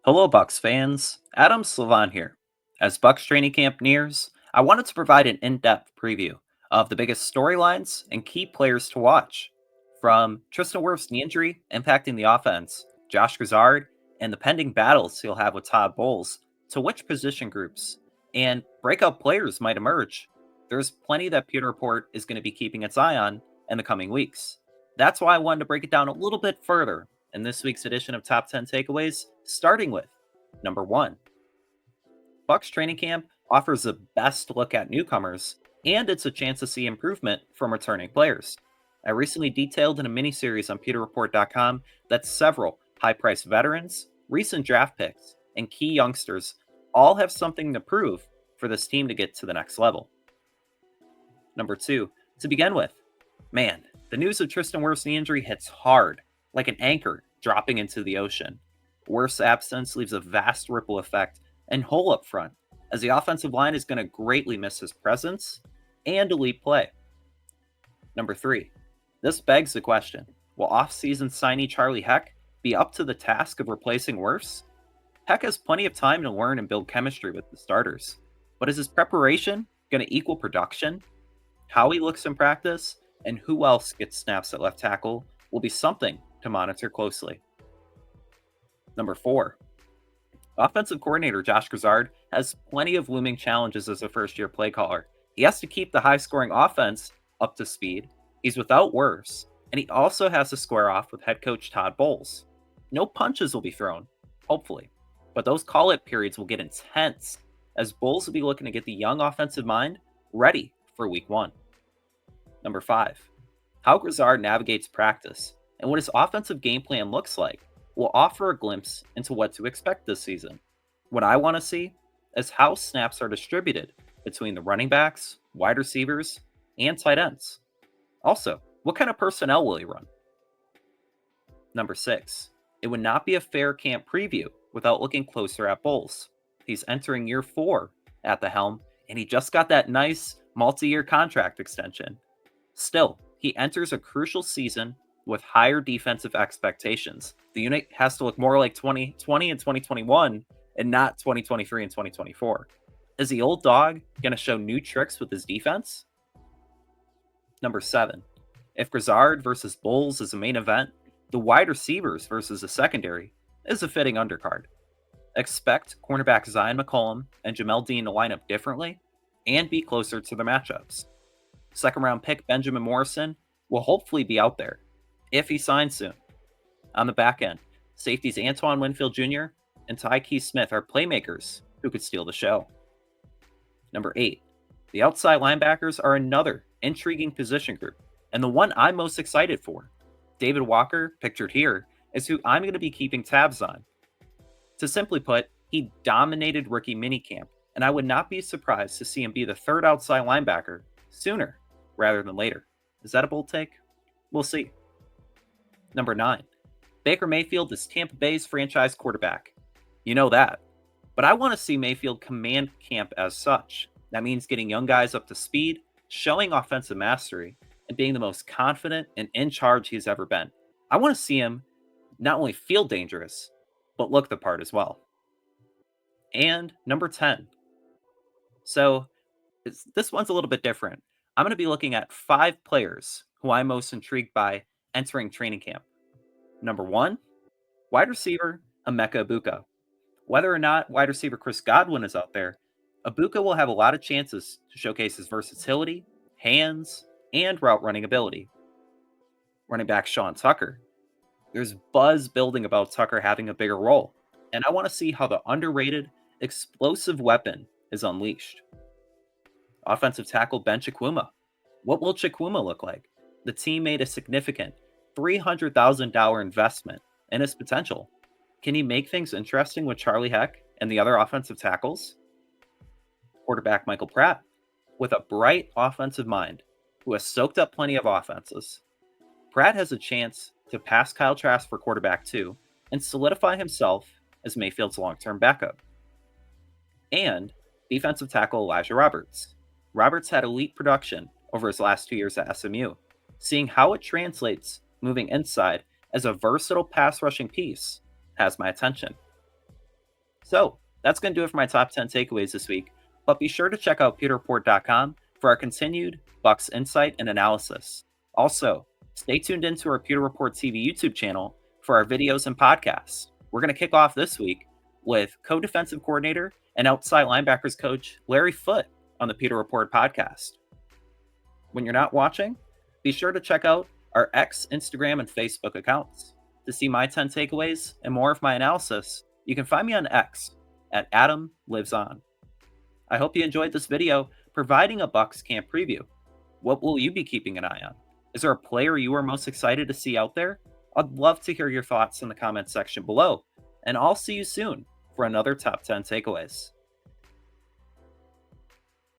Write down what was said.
Hello, Bucs fans. Adam Slivon here. As Bucs training camp nears, I wanted to provide an in-depth preview of the biggest storylines and key players to watch. From Tristan Wirfs' knee injury impacting the offense, Josh Grizzard, and the pending battles he'll have with Todd Bowles, to which position groups and breakout players might emerge. There's plenty that Pewter Report is going to be keeping its eye on in the coming weeks. That's why I wanted to break it down a little bit further in this week's edition of Top 10 Takeaways, starting with number 1. Bucks training camp offers the best look at newcomers, and it's a chance to see improvement from returning players. I recently detailed in a mini-series on PewterReport.com that several high-priced veterans, recent draft picks, and key youngsters all have something to prove for this team to get to the next level. Number 2, to begin with, man, the news of Tristan Wirfs' knee injury hits hard, like an anchor dropping into the ocean. Wirfs' absence leaves a vast ripple effect and hole up front, as the offensive line is going to greatly miss his presence and elite play. Number 3, this begs the question, will off-season signee Charlie Heck be up to the task of replacing Wirfs? Heck has plenty of time to learn and build chemistry with the starters, but is his preparation going to equal production? How he looks in practice and who else gets snaps at left tackle will be something to monitor closely. Number 4, offensive coordinator Josh Grizzard has plenty of looming challenges as a first-year play caller. He has to keep the high-scoring offense up to speed. He's without Wirfs, and he also has to square off with head coach Todd Bowles. No punches will be thrown, hopefully, but those call-it periods will get intense, as Bowles will be looking to get the young offensive mind ready for Week 1. Number 5, how Grizzard navigates practice and what his offensive game plan looks like will offer a glimpse into what to expect this season. What I want to see is how snaps are distributed between the running backs, wide receivers, and tight ends. Also, what kind of personnel will he run? Number 6, it would not be a fair camp preview without looking closer at Bowles. He's entering year 4 at the helm, and he just got that nice multi-year contract extension. Still, he enters a crucial season with higher defensive expectations. The unit has to look more like 2020 and 2021 and not 2023 and 2024. Is the old dog going to show new tricks with his defense? Number 7, if Grizzard versus Bowles is a main event, the wide receivers versus the secondary is a fitting undercard. Expect cornerback Zyon McCollum and Jamel to line up differently and be closer to their matchups. Second round pick Benjamin Morrison will hopefully be out there, if he signs soon. On the back end, safeties Antoine Winfield Jr. and Tyke Smith are playmakers who could steal the show. Number 8, the outside linebackers are another intriguing position group, and the one I'm most excited for. David Walker, pictured here, is who I'm going to be keeping tabs on. To simply put, he dominated rookie minicamp, and I would not be surprised to see him be the third outside linebacker sooner rather than later. Is that a bold take? We'll see. Number 9, Baker Mayfield is Tampa Bay's franchise quarterback. You know that. But I want to see Mayfield command camp as such. That means getting young guys up to speed, showing offensive mastery, and being the most confident and in charge he's ever been. I want to see him not only feel dangerous, but look the part as well. And number 10. So this one's a little bit different. I'm going to be looking at 5 players who I'm most intrigued by entering training camp. Number 1, wide receiver Emeka Egbuka. Whether or not wide receiver Chris Godwin is out there, Egbuka will have a lot of chances to showcase his versatility, hands, and route running ability. Running back Sean Tucker. There's buzz building about Tucker having a bigger role, and I want to see how the underrated, explosive weapon is unleashed. Offensive tackle Ben Chikwuma. What will Chikwuma look like? The team made a significant $300,000 investment in his potential. Can he make things interesting with Charlie Heck and the other offensive tackles? Quarterback Michael Pratt, with a bright offensive mind, who has soaked up plenty of offenses. Pratt has a chance to pass Kyle Trask for quarterback 2 and solidify himself as Mayfield's long-term backup. And defensive tackle Elijah Roberts. Roberts had elite production over his last 2 years at SMU. Seeing how it translates moving inside as a versatile pass rushing piece has my attention. So that's going to do it for my top 10 takeaways this week. But be sure to check out pewterreport.com for our continued Bucs insight and analysis. Also, stay tuned into our Pewter Report TV YouTube channel for our videos and podcasts. We're going to kick off this week with co-defensive coordinator and outside linebackers coach Larry Foote on the Pewter Report podcast. When you're not watching, be sure to check out our X, Instagram, and Facebook accounts. To see my 10 takeaways and more of my analysis, you can find me on X at Adam Lives On. I hope you enjoyed this video providing a Bucs camp preview. What will you be keeping an eye on? Is there a player you are most excited to see out there? I'd love to hear your thoughts in the comments section below, and I'll see you soon for another top 10 takeaways.